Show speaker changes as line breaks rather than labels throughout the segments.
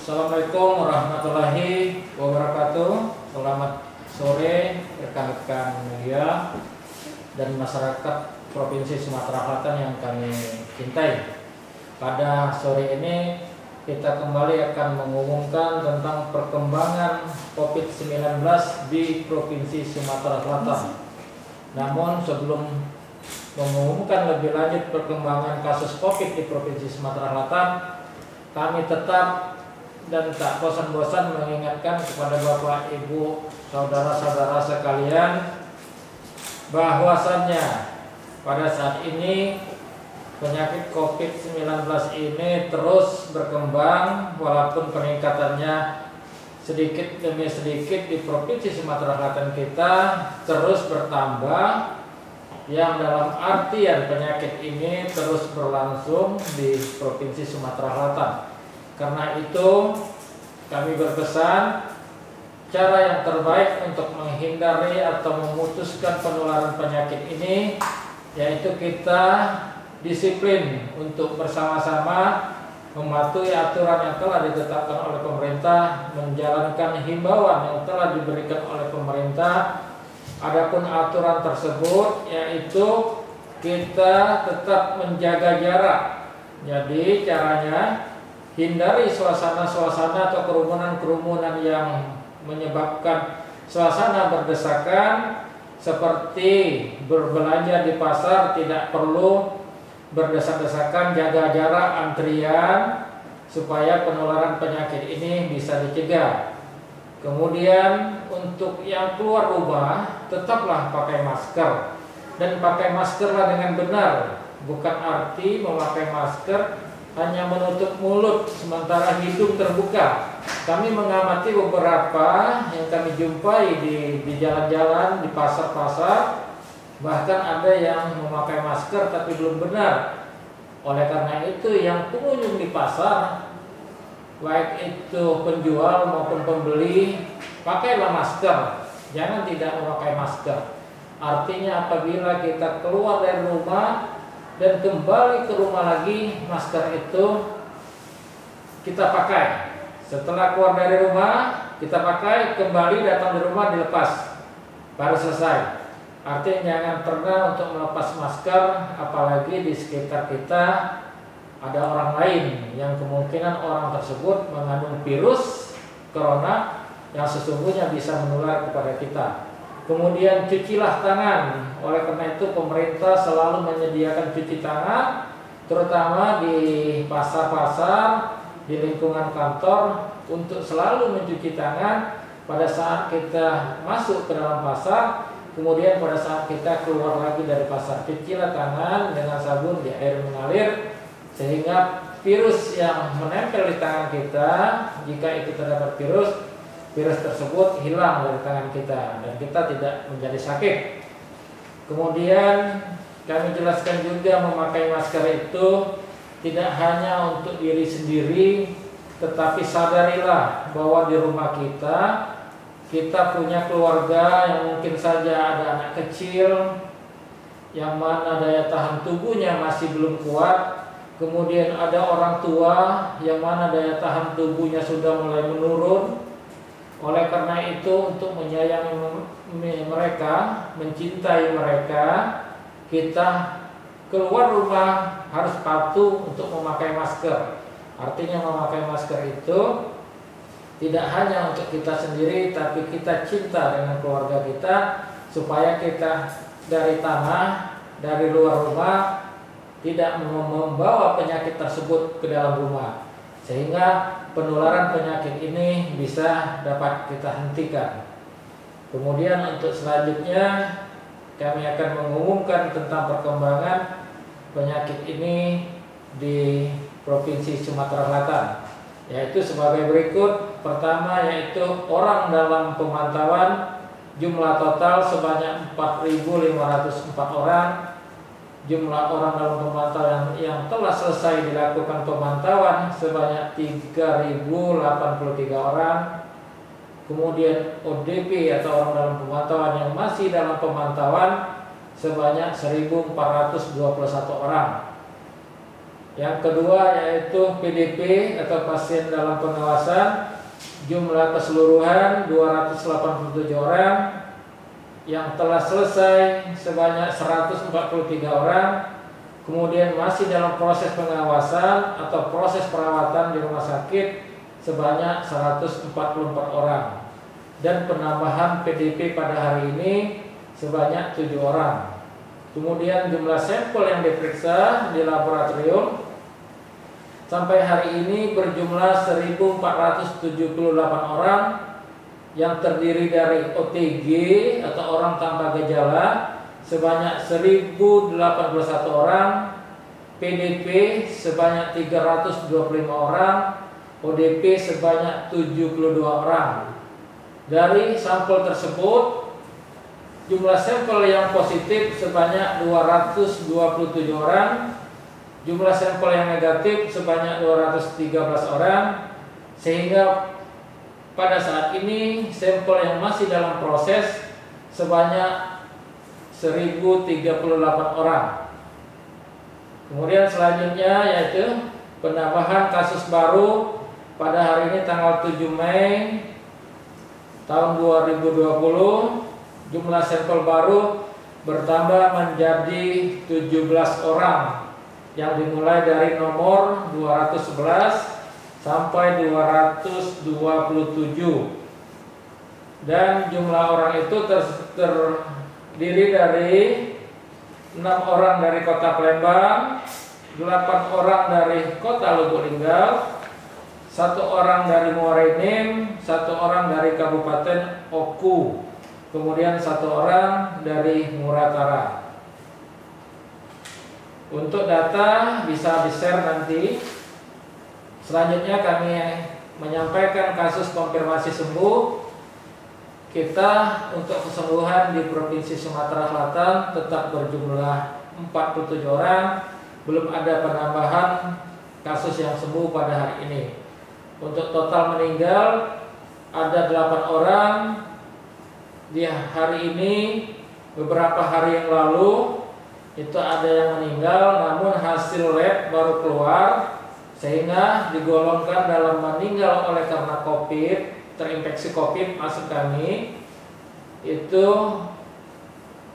Assalamualaikum warahmatullahi wabarakatuh. Selamat sore rekan-rekan media dan masyarakat Provinsi Sumatera Selatan yang kami cintai. Pada sore ini kita kembali akan mengumumkan tentang perkembangan COVID-19 di Provinsi Sumatera Selatan. Namun sebelum mengumumkan lebih lanjut perkembangan kasus COVID di Provinsi Sumatera Selatan, kami tetap dan tak bosan-bosan mengingatkan kepada Bapak, Ibu, saudara-saudara sekalian bahwasannya pada saat ini penyakit COVID-19 ini terus berkembang walaupun peningkatannya sedikit demi sedikit di Provinsi Sumatera Selatan kita terus bertambah, yang dalam artian penyakit ini terus berlangsung di Provinsi Sumatera Selatan. Karena itu kami berpesan cara yang terbaik untuk menghindari atau memutuskan penularan penyakit ini yaitu kita disiplin untuk bersama-sama mematuhi aturan yang telah ditetapkan oleh pemerintah, menjalankan himbauan yang telah diberikan oleh pemerintah. Adapun aturan tersebut yaitu kita tetap menjaga jarak. Jadi caranya hindari suasana-suasana atau kerumunan-kerumunan yang menyebabkan suasana berdesakan, seperti berbelanja di pasar tidak perlu berdesak-desakan, jaga jarak antrian supaya penularan penyakit ini bisa dicegah. Kemudian untuk yang keluar rumah tetaplah pakai masker, dan pakai maskerlah dengan benar, bukan arti memakai masker hanya menutup mulut sementara hidung terbuka. Kami mengamati beberapa yang kami jumpai di jalan-jalan, di pasar-pasar, bahkan ada yang memakai masker tapi belum benar. Oleh karena itu yang pengunjung di pasar, baik itu penjual maupun pembeli, pakailah masker, jangan tidak memakai masker. Artinya apabila kita keluar dari rumah dan kembali ke rumah lagi, masker itu kita pakai. Setelah keluar dari rumah kita pakai, kembali datang di rumah dilepas, baru selesai. Artinya jangan pernah untuk melepas masker, apalagi di sekitar kita ada orang lain yang kemungkinan orang tersebut mengandung virus corona yang sesungguhnya bisa menular kepada kita. Kemudian cucilah tangan. Oleh karena itu pemerintah selalu menyediakan cuci tangan, terutama di pasar-pasar, di lingkungan kantor, untuk selalu mencuci tangan pada saat kita masuk ke dalam pasar. Kemudian pada saat kita keluar lagi dari pasar, cucilah tangan dengan sabun di air mengalir, sehingga virus yang menempel di tangan kita, jika itu terdapat virus tersebut hilang dari tangan kita dan kita tidak menjadi sakit. Kemudian kami jelaskan juga memakai masker itu tidak hanya untuk diri sendiri, tetapi sadarilah bahwa di rumah kita punya keluarga yang mungkin saja ada anak kecil yang mana daya tahan tubuhnya masih belum kuat. Kemudian ada orang tua yang mana daya tahan tubuhnya sudah mulai menurun. Oleh karena itu untuk menyayangi mereka, mencintai mereka, kita keluar rumah harus patuh untuk memakai masker. Artinya memakai masker itu tidak hanya untuk kita sendiri, tapi kita cinta dengan keluarga kita, supaya kita dari tanah, dari luar rumah tidak membawa penyakit tersebut ke dalam rumah, sehingga penularan penyakit ini bisa dapat kita hentikan. Kemudian untuk selanjutnya kami akan mengumumkan tentang perkembangan penyakit ini di Provinsi Sumatera Selatan, yaitu sebagai berikut. Pertama yaitu orang dalam pemantauan, jumlah total sebanyak 4.504 orang. Jumlah orang dalam pemantauan yang telah selesai dilakukan pemantauan sebanyak 3.083 orang. Kemudian ODP atau orang dalam pemantauan yang masih dalam pemantauan sebanyak 1.421 orang. Yang kedua yaitu PDP atau pasien dalam pengawasan, jumlah keseluruhan 287 orang, yang telah selesai sebanyak 143 orang, kemudian masih dalam proses pengawasan atau proses perawatan di rumah sakit sebanyak 144 orang, dan penambahan PDP pada hari ini sebanyak 7 orang. Kemudian jumlah sampel yang diperiksa di laboratorium sampai hari ini berjumlah 1.478 orang, yang terdiri dari OTG atau orang tanpa gejala sebanyak 1.081 orang, PDP sebanyak 325 orang, ODP sebanyak 72 orang. Dari sampel tersebut, jumlah sampel yang positif sebanyak 227 orang, jumlah sampel yang negatif sebanyak 213 orang, sehingga pada saat ini sampel yang masih dalam proses sebanyak 1.038 orang. Kemudian selanjutnya yaitu penambahan kasus baru pada hari ini tanggal 7 Mei tahun 2020. Jumlah sampel baru bertambah menjadi 17 orang, yang dimulai dari nomor 211 sampai 227, dan jumlah orang itu terdiri dari 6 orang dari Kota Palembang, 8 orang dari Kota Lubuk Linggau, 1 orang dari Muara Enim, 1 orang dari Kabupaten Oku, kemudian 1 orang dari Muratara. Untuk data bisa di-share nanti. Selanjutnya kami menyampaikan kasus konfirmasi sembuh. Kita untuk kesembuhan di Provinsi Sumatera Selatan tetap berjumlah 47 orang. Belum ada penambahan kasus yang sembuh pada hari ini. Untuk total meninggal ada 8 orang di hari ini. Beberapa hari yang lalu itu ada yang meninggal, namun hasil lab baru keluar, sehingga digolongkan dalam meninggal oleh karena COVID, terinfeksi COVID. Maksud kami itu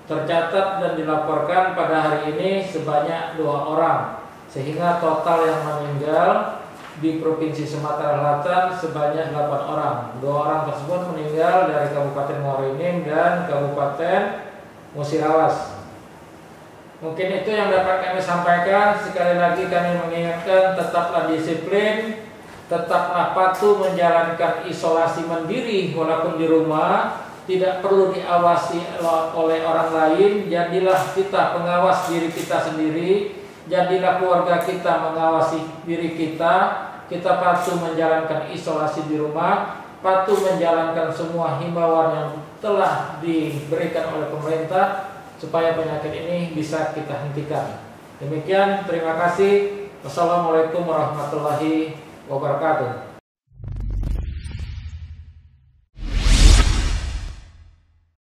tercatat dan dilaporkan pada hari ini sebanyak 2 orang, sehingga total yang meninggal di Provinsi Sumatera Selatan sebanyak 8 orang. 2 orang tersebut meninggal dari Kabupaten Muara Enim dan Kabupaten Musirawas. Mungkin itu yang dapat kami sampaikan. Sekali lagi kami mengingatkan, tetaplah disiplin, tetaplah patuh menjalankan isolasi mandiri walaupun di rumah, tidak perlu diawasi oleh orang lain. Jadilah kita pengawas diri kita sendiri, jadilah keluarga kita mengawasi diri kita. Kita patuh menjalankan isolasi di rumah, patuh menjalankan semua himbauan yang telah diberikan oleh pemerintah supaya penyakit ini bisa kita hentikan. Demikian, terima kasih. Wassalamualaikum warahmatullahi wabarakatuh.